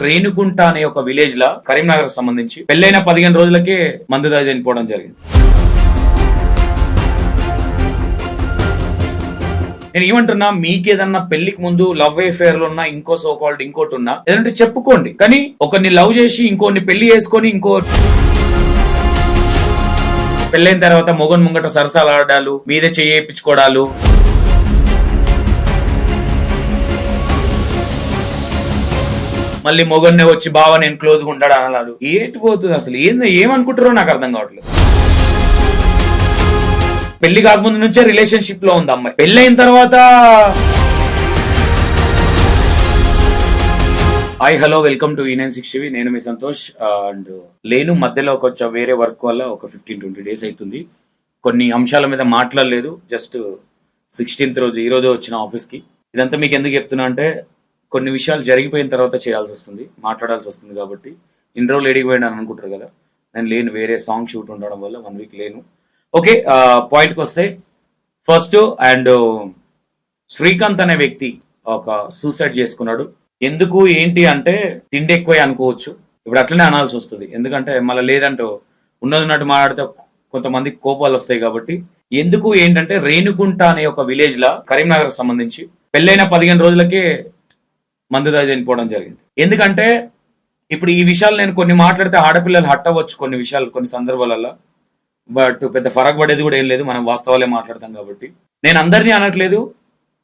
రేణుగుంట అనే ఒక విలేజ్ లా కరీంనగర్ సంబంధించి పెళ్ళైన 15 రోజులకే మందు తాగి చనిపోవడం జరిగింది. నేను ఏమంటున్నా, మీకేదన్నా పెళ్లికి ముందు లవ్ అఫేర్ లో ఉన్నా, ఇంకో సో కాల్డ్ ఇంకోటి ఉన్నా, ఏదంటే చెప్పుకోండి. కానీ ఒకరిని లవ్ చేసి ఇంకోని పెళ్లి చేసుకొని పెళ్ళైన తర్వాత మొగన్ ముంగట సరసాలు ఆడాలు, మీదే చేయించుకోవడాలు, మళ్ళీ మొగన్నే వచ్చి బావ నేను క్లోజ్ గా ఉంటాడు అనాడు. ఏటి పోతుంది అసలు? ఏమనుకుంటారో నాకు అర్థం కావట్లేదు. పెళ్లి కాకముందు నుంచే రిలేషన్షిప్ లో ఉంది అమ్మాయి. పెళ్ళైన తర్వాత hi hello welcome to E960. నేను మీ సంతోష్. అండ్ లేను మధ్యలో కొంచెం వేరే వర్క్ వల్ల ఒక 15-20 days అవుతుంది. కొన్ని అంశాల మీద మాట్లాడలేదు. జస్ట్ 16th రోజు ఈ రోజు వచ్చిన ఆఫీస్ కి. ఇదంతా మీకు ఎందుకు చెప్తున్నా అంటే, కొన్ని విషయాలు జరిగిపోయిన తర్వాత చేయాల్సి వస్తుంది, మాట్లాడాల్సి వస్తుంది. కాబట్టి ఇన్ని రోజులు ఎడిగిపోయినాను అనుకుంటారు కదా, నేను లేను. వేరే సాంగ్ షూట్ ఉండడం వల్ల 1 week లేను. ఓకే, పాయింట్కి వస్తే ఫస్ట్ అండ్ శ్రీకాంత్ అనే వ్యక్తి ఒక సూసైడ్ చేసుకున్నాడు. ఎందుకు ఏంటి అంటే తిండి ఎక్కువే అనుకోవచ్చు. ఇప్పుడు అట్లనే అనాల్సి వస్తుంది, ఎందుకంటే మళ్ళీ లేదంటూ ఉన్నట్టు మాట్లాడితే కొంతమందికి కోపాలు వస్తాయి. కాబట్టి ఎందుకు ఏంటంటే రేణుగుంట అనే ఒక విలేజ్ లా కరీంనగర్ సంబంధించి పెళ్ళైన 15 రోజులకే మందు తాగి చనిపోవడం జరిగింది. ఎందుకంటే ఇప్పుడు ఈ విషయాలు నేను కొన్ని మాట్లాడితే ఆడపిల్లలు హట్ అవ్వచ్చు కొన్ని విషయాలు, కొన్ని సందర్భాలలో. బట్ పెద్ద ఫరక్ పడేది కూడా ఏం లేదు, మనం వాస్తవాలే మాట్లాడతాం. కాబట్టి నేను అందరినీ అనట్లేదు,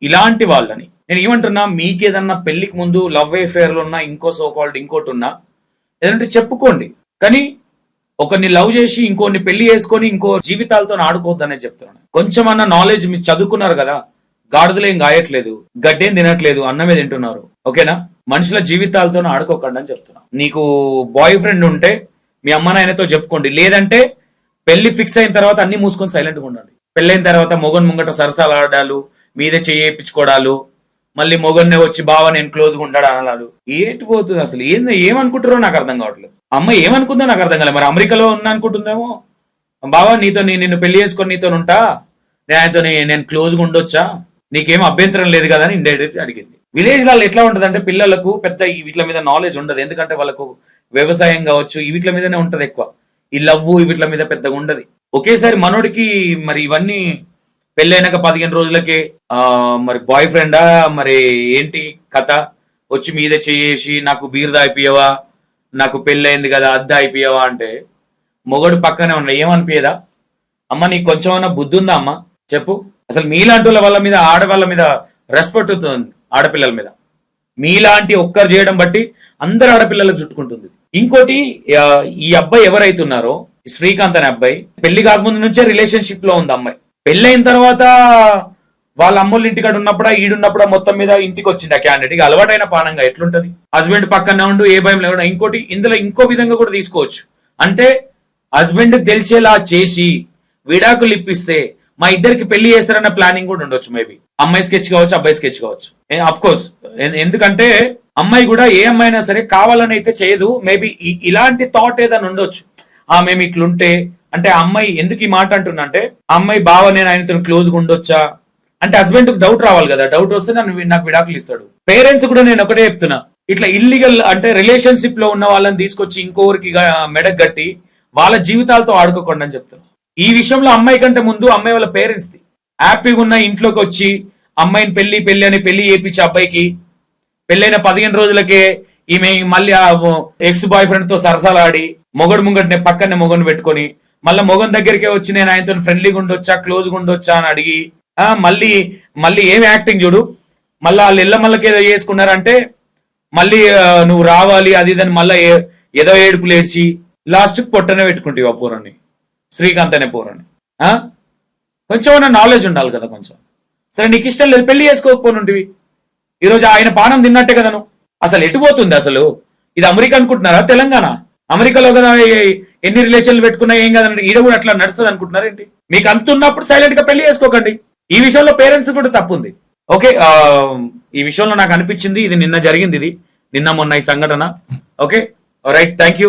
ఇలాంటి వాళ్ళని. నేను ఏమంటున్నా, మీకేదన్నా పెళ్లికి ముందు లవ్ అఫేర్ లో ఉన్నా, ఇంకో సో కాల్డ్ ఇంకోటి ఉన్నా, ఏదంటే చెప్పుకోండి. కానీ ఒకరిని లవ్ చేసి ఇంకోని పెళ్లి చేసుకొని ఇంకో జీవితాలతో ఆడుకోవద్దనే చెప్తున్నాను. కొంచెమన్నా నాలెడ్జ్ మీరు చదువుకున్నారు కదా, గాడిదలు ఏం గాయట్లేదు, గడ్డేం తినట్లేదు, అన్నమే తింటున్నారు. ఓకేనా? మనుషుల జీవితాలతో ఆడుకోకండి అని చెప్తున్నా. నీకు బాయ్ ఫ్రెండ్ ఉంటే మీ అమ్మ నాయనతో చెప్పుకోండి. లేదంటే పెళ్లి ఫిక్స్ అయిన తర్వాత అన్ని మూసుకొని సైలెంట్ గా ఉండండి. పెళ్ళైన తర్వాత మొగన్ ముంగట సరసాలు ఆడాలు, మీదే చేయించుకోవడాలు, మళ్ళీ మొగన్నే వచ్చి బావ నేను క్లోజ్ గా ఉంటాడు అనాడు. ఏటి పోతుంది అసలు? ఏమనుకుంటారో నాకు అర్థం కావట్లేదు. అమ్మాయి ఏమనుకుందో నాకు అర్థం కాలేదు. మరి అమెరికాలో ఉన్నా అనుకుంటుందేమో, బావా నిన్ను పెళ్లి చేసుకొని నీతో ఉంటా, నేను క్లోజ్ గా ఉండొచ్చా, నీకేం అభ్యంతరం లేదు కదా అని ఇండైరెక్ట్ అడిగింది. విలేజ్ లలో ఎట్లా ఉంటది అంటే, పిల్లలకు పెద్ద వీటి మీద నాలెడ్జ్ ఉండదు. ఎందుకంటే వాళ్ళకు వ్యవసాయం కావచ్చు వీటి మీదనే ఉంటది ఎక్కువ. ఈ లవ్ వీటి మీద పెద్దగా ఉండదు. ఒకేసారి మనోడికి మరి ఇవన్నీ పెళ్ళైనాక 15 రోజులకే మరి బాయ్ ఫ్రెండా మరి ఏంటి కథ, వచ్చి మీద చేసి నాకు బీర్ దాయిపోయావా, నాకు పెళ్ళయింది కదా అద్దా అయిపోయావా అంటే మొగడు పక్కనే ఉన్నా ఏమనిపించదా? అమ్మ నీకు కొంచెమన్నా బుద్ధి ఉందా అమ్మ? చెప్పు. అసలు మీలాంటి వాళ్ళ మీద, ఆడవాళ్ళ మీద రెస్పెక్ట్ అవుతుంది. ఆడపిల్లల మీద మీలాంటి ఒక్కరు చేయడం బట్టి అందరు ఆడపిల్లలకు చుట్టుకుంటుంది. ఇంకోటి, ఈ అబ్బాయి ఎవరైతున్నారో శ్రీకాంత్ అనే అబ్బాయి పెళ్లి కాకముందు నుంచే రిలేషన్షిప్ లో ఉంది అమ్మాయి. పెళ్ళైన తర్వాత వాళ్ళ అమ్మోళ్ళ ఇంటికాడ ఉన్నప్పుడా ఈడున్నప్పుడా మొత్తం మీద ఇంటికి వచ్చింది ఆ క్యాండిడేట్. అలవాటైన పానంగా ఎట్లుంటది, హస్బెండ్ పక్కనే ఉండు, ఏ భయం లేకుండా. ఇంకోటి, ఇందులో ఇంకో విధంగా కూడా తీసుకోవచ్చు. అంటే హస్బెండ్ తెలిసేలా చేసి విడాకులు ఇప్పిస్తే మా ఇద్దరికి పెళ్లి చేస్తారన్న ప్లానింగ్ కూడా ఉండొచ్చు. మేబీ అమ్మాయి స్కెచ్ కావచ్చు, అబ్బాయి స్కెచ్ కావచ్చు. అఫ్ కోర్స్, ఎందుకంటే అమ్మాయి కూడా ఏ అమ్మాయి అయినా సరే కావాలని అయితే చేయదు. మేబీ ఇలాంటి థాట్ ఏదైనా ఉండొచ్చు. మేము ఇట్లుంటే అంటే అమ్మాయి ఎందుకు ఈ మాట అంటున్నా అంటే, అమ్మాయి బావ నేను ఆయనతో క్లోజ్ గా ఉండొచ్చా అంటే హస్బెండ్ డౌట్ రావాలి కదా. డౌట్ వస్తే నాకు విడాకులు ఇస్తాడు. పేరెంట్స్ కూడా నేను ఒకటే చెప్తున్నా, ఇట్లా ఇల్లీగల్ అంటే రిలేషన్షిప్ లో ఉన్న వాళ్ళని తీసుకొచ్చి ఇంకొకరికి మెడక్ గట్టి వాళ్ళ జీవితాలతో ఆడుకోకుండా అని చెప్తున్నా. ఈ విషయంలో అమ్మాయి కంటే ముందు అమ్మాయి వాళ్ళ పేరెంట్స్ ది. హ్యాపీగా ఉన్న ఇంట్లోకి వచ్చి అమ్మాయిని పెళ్లి అని పెళ్లి చేయించి అబ్బాయికి పెళ్ళైన 15 రోజులకే ఈమె మళ్ళీ ఎక్స్ బాయ్ ఫ్రెండ్ తో సరసాలాడి మొగడు ముంగటినే పక్కనే మొగను పెట్టుకొని మళ్ళీ మొగన్ దగ్గరికే వచ్చి నేను ఆయనతో ఫ్రెండ్లీగా ఉండొచ్చా, క్లోజ్ గా ఉండొచ్చా అని అడిగి మళ్ళీ ఏం యాక్టింగ్ చూడు. మళ్ళీ వాళ్ళు ఇళ్ళ మళ్ళకి ఏదో చేసుకున్నారంటే మళ్ళీ నువ్వు రావాలి అది ఇదని మళ్ళీ ఏదో ఏడుపులు ఏడ్చి లాస్ట్ పొట్టనే పెట్టుకుంటావు ఆ పూరాన్ని, శ్రీకాంత్ అనే పూరాన్ని. కొంచెం నాలెడ్జ్ ఉండాలి కదా కొంచెం. సరే నీకు ఇష్టం లేదు పెళ్లి చేసుకోకపోనుంటివి, ఈరోజు ఆయన పానం తిన్నట్టే కదా నువ్వు. అసలు ఎటుపోతుంది అసలు? ఇది అమెరికా అనుకుంటున్నారా, తెలంగాణ? అమెరికాలో కదా ఎన్ని రిలేషన్లు పెట్టుకున్నా ఏం కదండి, ఈడ కూడా అట్లా నడుస్తుంది అనుకుంటున్నారు ఏంటి? మీకు అంత ఉన్నప్పుడు సైలెంట్ గా పెళ్లి చేసుకోకండి. ఈ విషయంలో పేరెంట్స్ కూడా తప్పు ఉంది. ఓకే, ఈ విషయంలో నాకు అనిపించింది ఇది నిన్న జరిగింది, ఇది నిన్న మొన్న ఈ సంఘటన. Okay right, thank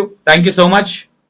you so much.